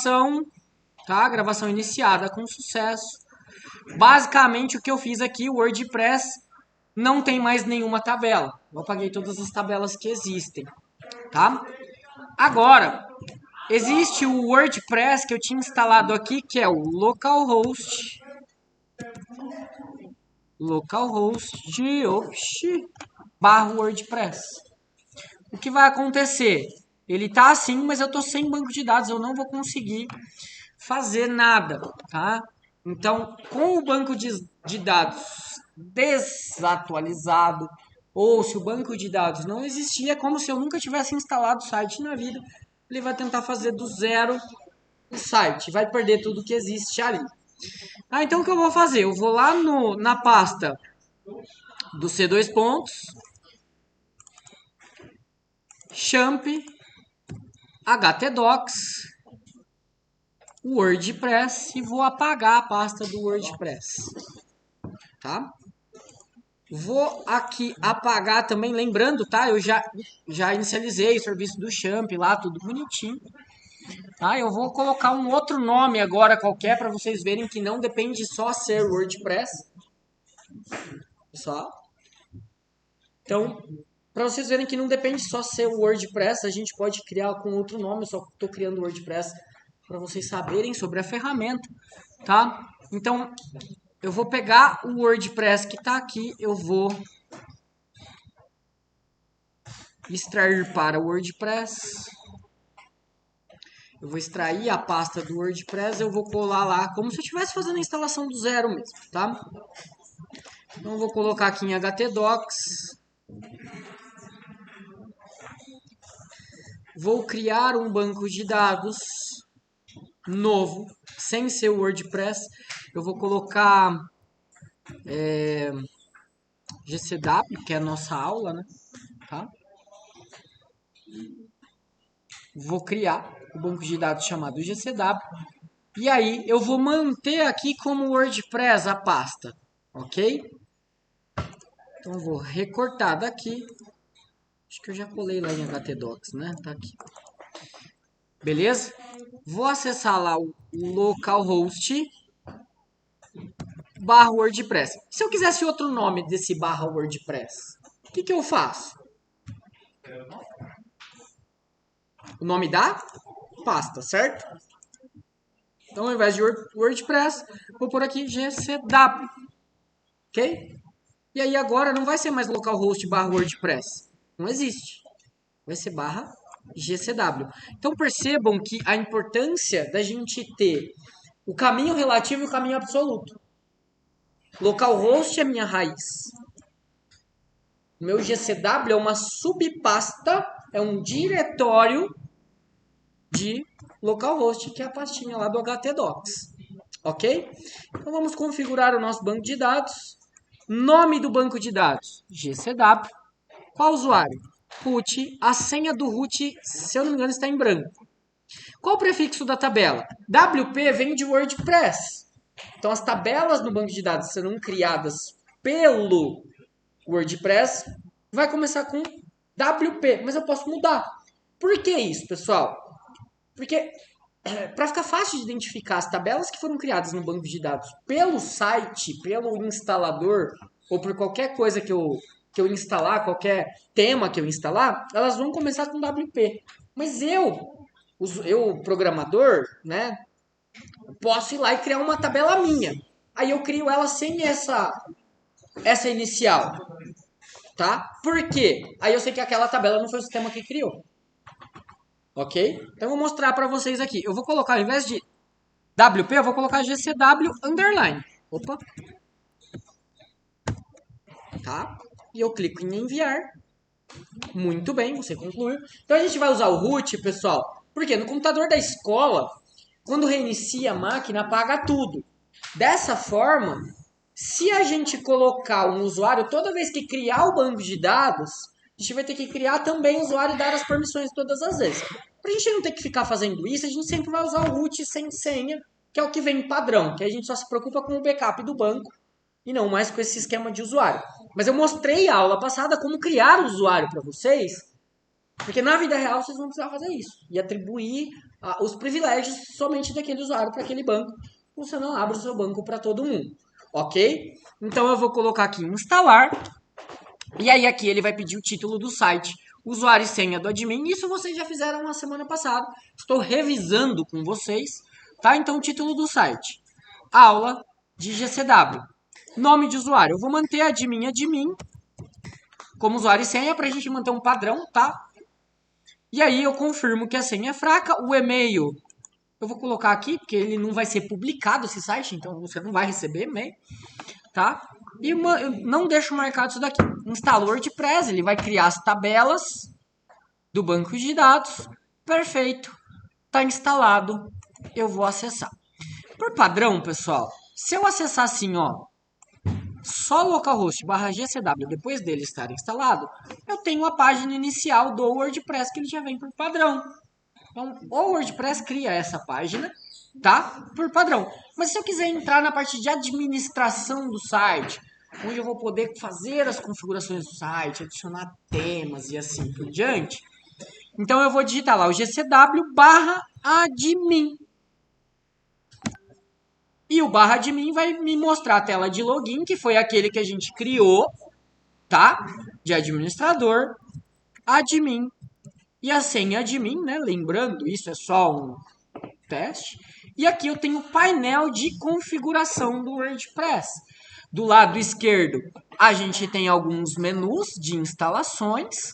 gravação, tá? Gravação iniciada com sucesso. Basicamente o que eu fiz aqui, o WordPress não tem mais nenhuma tabela. Eu apaguei todas as tabelas que existem, tá? Agora, existe o WordPress que eu tinha instalado aqui, que é o localhost, barra WordPress. O que vai acontecer? Ele tá assim, mas eu tô sem banco de dados, eu não vou conseguir fazer nada, tá? Então, com o banco de dados desatualizado, ou se o banco de dados não existia, é como se eu nunca tivesse instalado o site na vida. Ele vai tentar fazer do zero o site, vai perder tudo que existe ali. Ah, então o que eu vou fazer? Eu vou lá na pasta do C2 pontos, champ, htdocs, WordPress e vou apagar a pasta do WordPress, tá? Vou aqui apagar também, lembrando, tá? Eu já inicializei o serviço do Champ lá, tudo bonitinho. Tá? Eu vou colocar um outro nome agora qualquer para vocês verem que não depende só ser WordPress. Pessoal. Então, para vocês verem que não depende só ser o WordPress, a gente pode criar com outro nome. Eu só estou criando o WordPress para vocês saberem sobre a ferramenta, tá? Então, eu vou pegar o WordPress que está aqui, eu vou extrair para o WordPress. Eu vou extrair a pasta do WordPress, eu vou colar lá, como se eu estivesse fazendo a instalação do zero mesmo, tá? Então, eu vou colocar aqui em htdocs. Vou criar um banco de dados novo, sem ser o WordPress. Eu vou colocar GCW, que é a nossa aula, né? Tá? Vou criar o banco de dados chamado GCW. E aí eu vou manter aqui como WordPress a pasta, ok? Então eu vou recortar daqui. Acho que eu já colei lá em htdocs, né? Tá aqui. Beleza? Vou acessar lá o localhost barra WordPress. Se eu quisesse outro nome desse barra WordPress, o que eu faço? O nome da pasta, certo? Então, ao invés de WordPress, vou por aqui GCW. Ok? E aí agora não vai ser mais localhost barra WordPress. Não existe. Vai ser barra GCW. Então percebam que a importância da gente ter o caminho relativo e o caminho absoluto. Localhost é minha raiz. O meu GCW é uma subpasta, é um diretório de localhost, que é a pastinha lá do htdocs. Ok? Então vamos configurar o nosso banco de dados. Nome do banco de dados, GCW. Qual usuário? Root. A senha do root, se eu não me engano, está em branco. Qual o prefixo da tabela? WP vem de WordPress. Então as tabelas no banco de dados serão criadas pelo WordPress. Vai começar com WP, mas eu posso mudar. Por que isso, pessoal? Porque para ficar fácil de identificar as tabelas que foram criadas no banco de dados pelo site, pelo instalador, ou por qualquer coisa que eu instalar, qualquer tema que eu instalar, elas vão começar com WP. Mas eu programador, né, posso ir lá e criar uma tabela minha. Aí eu crio ela sem essa inicial. Tá? Por quê? Aí eu sei que aquela tabela não foi o sistema que criou. Ok? Então eu vou mostrar para vocês aqui. Eu vou colocar, ao invés de WP, eu vou colocar GCW underline. Opa. Tá? E eu clico em enviar. Muito bem, você concluiu. Então a gente vai usar o root, pessoal. Porque no computador da escola, quando reinicia a máquina, apaga tudo. Dessa forma, se a gente colocar um usuário, toda vez que criar o banco de dados, a gente vai ter que criar também o usuário e dar as permissões todas as vezes. Para a gente não ter que ficar fazendo isso, a gente sempre vai usar o root sem senha, que é o que vem padrão, que a gente só se preocupa com o backup do banco e não mais com esse esquema de usuário. Mas eu mostrei a aula passada como criar o usuário para vocês, Porque na vida real vocês vão precisar fazer isso. E atribuir os privilégios somente daquele usuário para aquele banco. Você não abre o seu banco para todo mundo. Ok? Então eu vou colocar aqui instalar. E aí aqui ele vai pedir o título do site, usuário e senha do admin. Isso vocês já fizeram na semana passada. Estou revisando com vocês. Tá? Então o título do site. Aula de GCW. Nome de usuário. Eu vou manter admin como usuário e senha para a gente manter um padrão, tá? E aí eu confirmo que a senha é fraca. O e-mail eu vou colocar aqui, porque ele não vai ser publicado esse site, então você não vai receber e-mail, tá? E eu não deixo marcado isso daqui. Instala o WordPress, ele vai criar as tabelas do banco de dados. Perfeito. Tá instalado. Eu vou acessar. Por padrão, pessoal, se eu acessar assim, ó, só localhost /GCW depois dele estar instalado, eu tenho a página inicial do WordPress que ele já vem por padrão. Então, o WordPress cria essa página, tá? Por padrão. Mas se eu quiser entrar na parte de administração do site, onde eu vou poder fazer as configurações do site, adicionar temas e assim por diante, então eu vou digitar lá o GCW/admin. E o /admin vai me mostrar a tela de login, que foi aquele que a gente criou, tá? De administrador, admin e a senha admin, né? Lembrando, isso é só um teste. E aqui eu tenho o painel de configuração do WordPress. Do lado esquerdo, a gente tem alguns menus de instalações,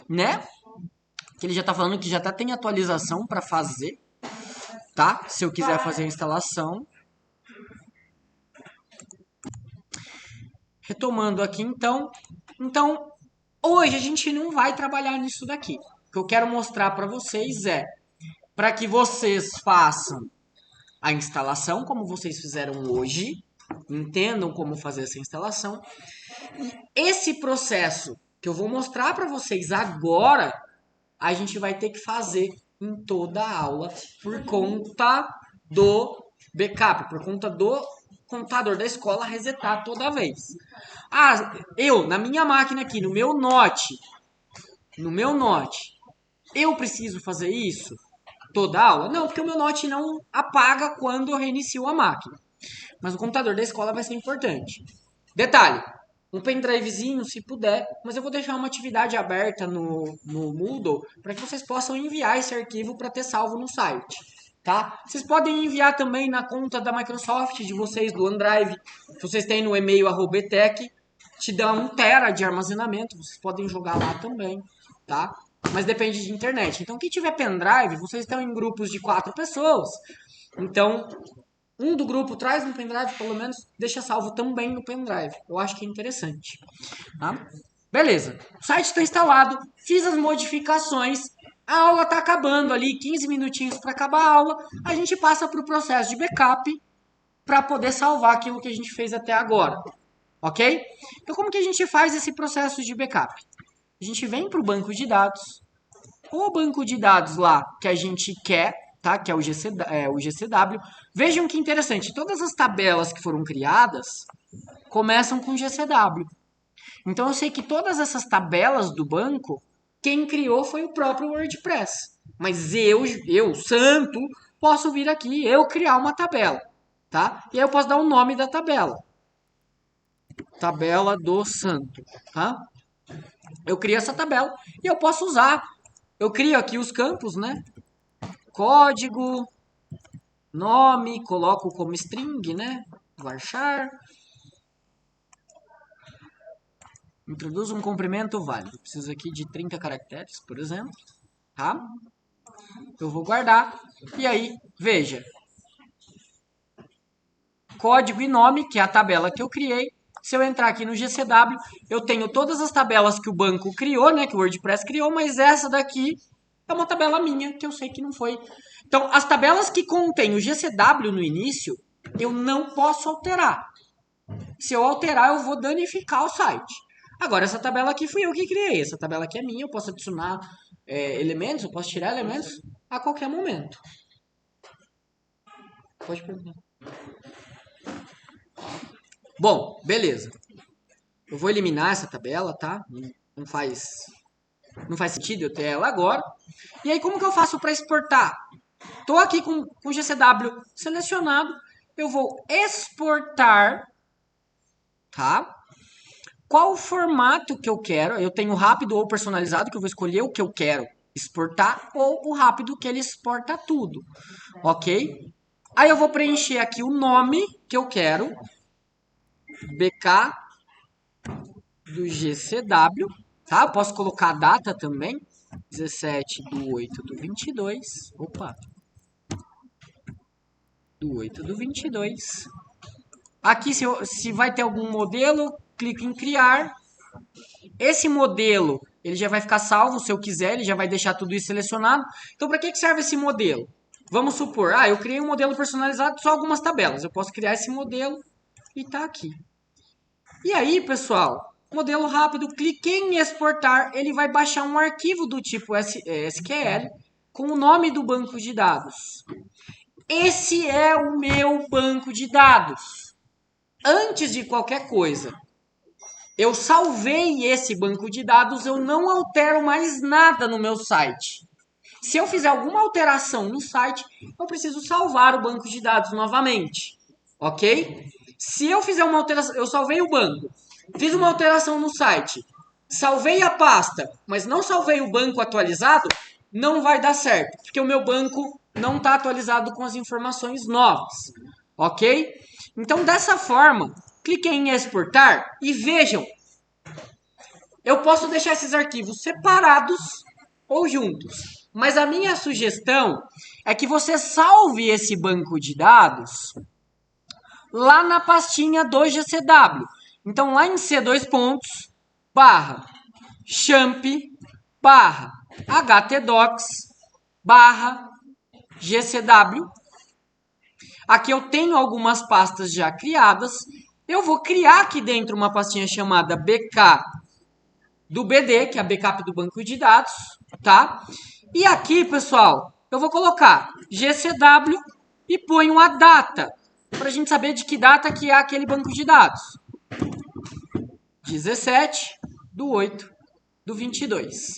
né? Que ele já está falando que já tem atualização para fazer, tá? Se eu quiser fazer a instalação. Retomando aqui, então, hoje a gente não vai trabalhar nisso daqui. O que eu quero mostrar para vocês é para que vocês façam a instalação como vocês fizeram hoje, entendam como fazer essa instalação. E esse processo que eu vou mostrar para vocês agora, a gente vai ter que fazer em toda a aula por conta do backup, por conta do computador da escola resetar toda vez. Eu, na minha máquina aqui, no meu Note, eu preciso fazer isso toda aula? Não, porque o meu Note não apaga quando eu reinicio a máquina. Mas o computador da escola vai ser importante. Detalhe, um pendrivezinho, se puder, mas eu vou deixar uma atividade aberta no Moodle para que vocês possam enviar esse arquivo para ter salvo no site. Tá? Vocês podem enviar também na conta da Microsoft de vocês, do OneDrive. Se vocês têm no e-mail @etec, te dá 1 TB de armazenamento. Vocês podem jogar lá também, tá? Mas depende de internet. Então, quem tiver pendrive, vocês estão em grupos de 4 pessoas. Então, um do grupo traz um pendrive, pelo menos deixa salvo também no pendrive. Eu acho que é interessante. Tá? Beleza. O site está instalado. Fiz as modificações. A aula está acabando ali, 15 minutinhos para acabar a aula. A gente passa para o processo de backup para poder salvar aquilo que a gente fez até agora. Ok? Então, como que a gente faz esse processo de backup? A gente vem para o banco de dados. O banco de dados lá que a gente quer, tá? Que é o GCW. Vejam que interessante. Todas as tabelas que foram criadas começam com GCW. Então, eu sei que todas essas tabelas do banco, quem criou foi o próprio WordPress. Mas eu, santo, posso vir aqui eu criar uma tabela, tá? E aí eu posso dar o nome da tabela. Tabela do santo, tá? Eu crio essa tabela e eu posso usar. Eu crio aqui os campos, né? Código, nome, coloco como string, né? Varchar. Introduzo um comprimento válido. Preciso aqui de 30 caracteres, por exemplo. Tá? Eu vou guardar. E aí, veja. Código e nome, que é a tabela que eu criei. Se eu entrar aqui no GCW, eu tenho todas as tabelas que o banco criou, né? Que o WordPress criou, mas essa daqui é uma tabela minha, que eu sei que não foi. Então, as tabelas que contêm o GCW no início, eu não posso alterar. Se eu alterar, eu vou danificar o site. Agora, essa tabela aqui fui eu que criei. Essa tabela aqui é minha, eu posso adicionar elementos, eu posso tirar elementos a qualquer momento. Pode perguntar. Bom, beleza. Eu vou eliminar essa tabela, tá? Não faz Não faz sentido eu ter ela agora. E aí, como que eu faço para exportar? Estou aqui com o GCW selecionado. Eu vou exportar, tá? Qual o formato que eu quero? Eu tenho rápido ou personalizado, que eu vou escolher o que eu quero exportar, ou o rápido que ele exporta tudo, ok? Aí eu vou preencher aqui o nome que eu quero, BK do GCW, tá? Eu posso colocar a data também, 17/8/22, opa, do 8/22. Aqui, se vai ter algum modelo, clico em criar. Esse modelo, ele já vai ficar salvo, se eu quiser, ele já vai deixar tudo isso selecionado. Então, para que serve esse modelo? Vamos supor, eu criei um modelo personalizado, só algumas tabelas. Eu posso criar esse modelo e tá aqui. E aí, pessoal, modelo rápido, cliquei em exportar, ele vai baixar um arquivo do tipo SQL com o nome do banco de dados. Esse é o meu banco de dados. Antes de qualquer coisa, eu salvei esse banco de dados, eu não altero mais nada no meu site. Se eu fizer alguma alteração no site, eu preciso salvar o banco de dados novamente, ok? Se eu fizer uma alteração, eu salvei o banco, fiz uma alteração no site, salvei a pasta, mas não salvei o banco atualizado, não vai dar certo, porque o meu banco não está atualizado com as informações novas, ok? Então, dessa forma, cliquei em exportar e vejam, eu posso deixar esses arquivos separados ou juntos, mas a minha sugestão é que você salve esse banco de dados lá na pastinha do GCW. Então, lá em C2 pontos, barra, champ, barra, htdocs, barra, GCW. Aqui eu tenho algumas pastas já criadas. Eu vou criar aqui dentro uma pastinha chamada BK do BD, que é a backup do banco de dados, tá? E aqui, pessoal, eu vou colocar GCW e ponho a data, para a gente saber de que data que é aquele banco de dados. 17/8/22.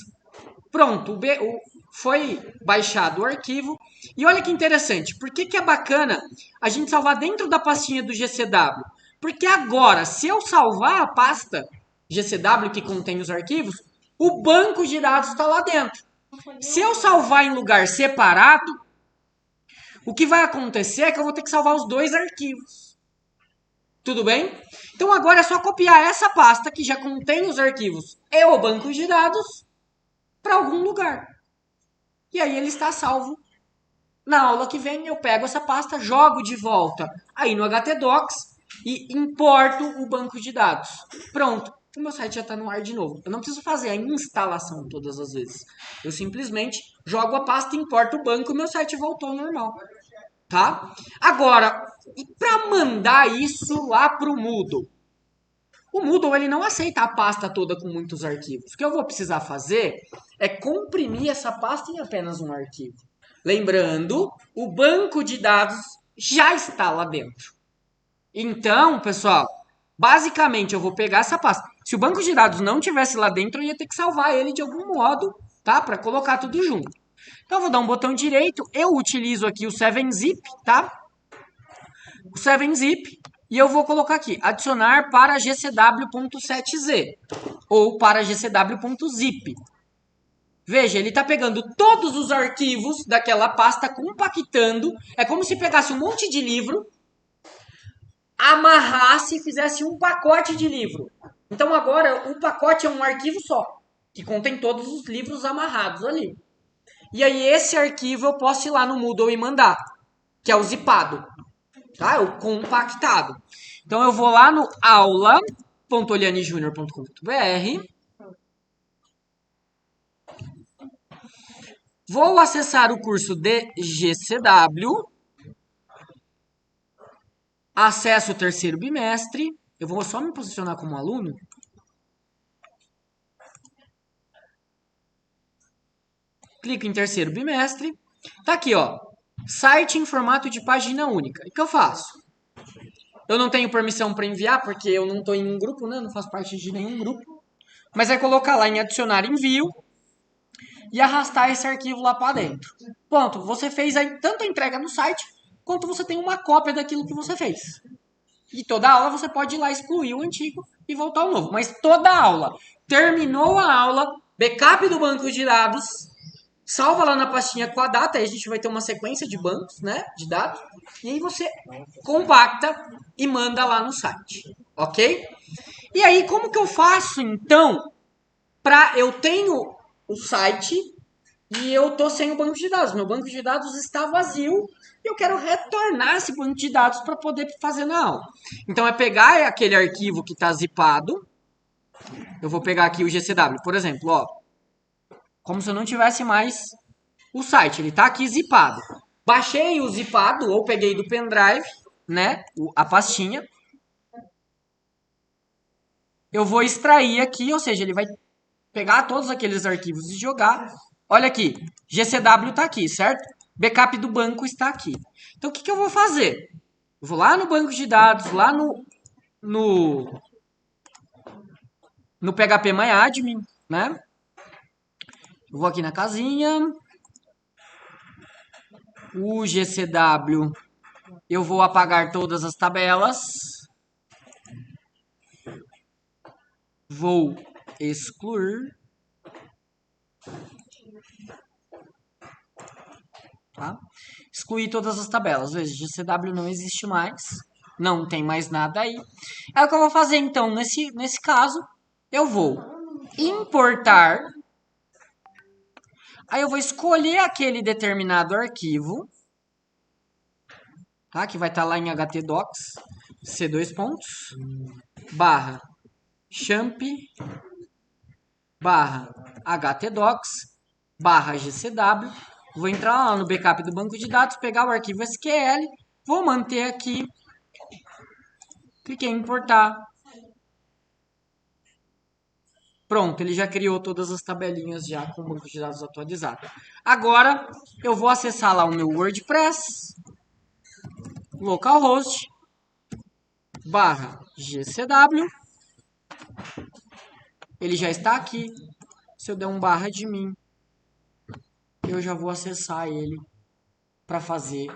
Pronto, foi baixado o arquivo. E olha que interessante, por que é bacana a gente salvar dentro da pastinha do GCW? Porque agora, se eu salvar a pasta GCW que contém os arquivos, o banco de dados está lá dentro. Se eu salvar em lugar separado, o que vai acontecer é que eu vou ter que salvar os dois arquivos. Tudo bem? Então agora é só copiar essa pasta que já contém os arquivos e o banco de dados para algum lugar. E aí ele está salvo. Na aula que vem eu pego essa pasta, jogo de volta aí no htdocs e importo o banco de dados. Pronto, o meu site já está no ar de novo. Eu não preciso fazer a instalação todas as vezes. Eu simplesmente jogo a pasta, importo o banco e o meu site voltou ao normal. Tá? Agora, e para mandar isso lá para o Moodle? O Moodle ele não aceita a pasta toda com muitos arquivos. O que eu vou precisar fazer é comprimir essa pasta em apenas um arquivo. Lembrando, o banco de dados já está lá dentro. Então, pessoal, basicamente eu vou pegar essa pasta. Se o banco de dados não tivesse lá dentro, eu ia ter que salvar ele de algum modo, tá? Para colocar tudo junto. Então eu vou dar um botão direito, eu utilizo aqui o 7-zip, tá? O 7-zip e eu vou colocar aqui, adicionar para gcw.7z ou para gcw.zip. Veja, ele está pegando todos os arquivos daquela pasta, compactando. É como se pegasse um monte de livro, amarrasse e fizesse um pacote de livro. Então agora o pacote é um arquivo só, que contém todos os livros amarrados ali. E aí esse arquivo eu posso ir lá no Moodle e mandar, que é o zipado, tá? É o compactado. Então eu vou lá no aula.olianejunior.com.br, vou acessar o curso de GCW, acesso o terceiro bimestre, eu vou só me posicionar como aluno. Clico em terceiro bimestre. Tá aqui, ó. Site em formato de página única. E o que eu faço? Eu não tenho permissão para enviar, porque eu não estou em um grupo, né? Não faço parte de nenhum grupo. Mas é colocar lá em adicionar envio. e arrastar esse arquivo lá para dentro. Pronto, você fez aí tanto a entrega no site, quanto você tem uma cópia daquilo que você fez. E toda aula você pode ir lá excluir o antigo e voltar ao novo. Mas toda aula, terminou a aula, backup do banco de dados, salva lá na pastinha com a data, aí a gente vai ter uma sequência de bancos, né, de dados, e aí você compacta e manda lá no site, ok? E aí, como que eu faço, então, eu tenho o site e eu tô sem o banco de dados. Meu banco de dados está vazio e eu quero retornar esse banco de dados para poder fazer na aula. Então é pegar aquele arquivo que está zipado. Eu vou pegar aqui o GCW, por exemplo, ó. Como se eu não tivesse mais o site, ele está aqui zipado. Baixei o zipado ou peguei do pendrive, né, a pastinha. Eu vou extrair aqui, ou seja, ele vai pegar todos aqueles arquivos e jogar. Olha aqui, GCW está aqui, certo? Backup do banco está aqui. Então, o que eu vou fazer? Eu vou lá no banco de dados, lá no PHPMyAdmin, né? Eu vou aqui na casinha. O GCW, eu vou apagar todas as tabelas. Vou excluir. Tá? Excluir todas as tabelas. Veja, GCW não existe mais. Não tem mais nada aí. Aí o que eu vou fazer então? Nesse caso, eu vou importar. Aí eu vou escolher aquele determinado arquivo. Tá? Que vai estar lá em htdocs. C2 pontos. Barra champ. Barra htdocs. Barra GCW. Vou entrar lá no backup do banco de dados, pegar o arquivo SQL, vou manter aqui, cliquei em importar. Pronto, ele já criou todas as tabelinhas já com o banco de dados atualizado. Agora, eu vou acessar lá o meu WordPress, localhost, barra GCW. Ele já está aqui. Se eu der um barra de mim, eu já vou acessar ele para fazer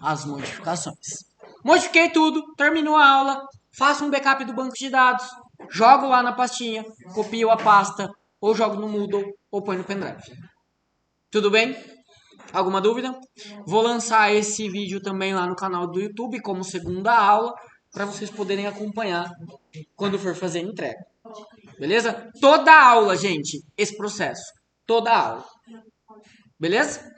as modificações. Modifiquei tudo, terminou a aula, faço um backup do banco de dados, jogo lá na pastinha, copio a pasta, ou jogo no Moodle, ou põe no pendrive. Tudo bem? Alguma dúvida? Vou lançar esse vídeo também lá no canal do YouTube como segunda aula, para vocês poderem acompanhar quando for fazer a entrega. Beleza? Toda aula, gente, esse processo. Toda aula. Beleza?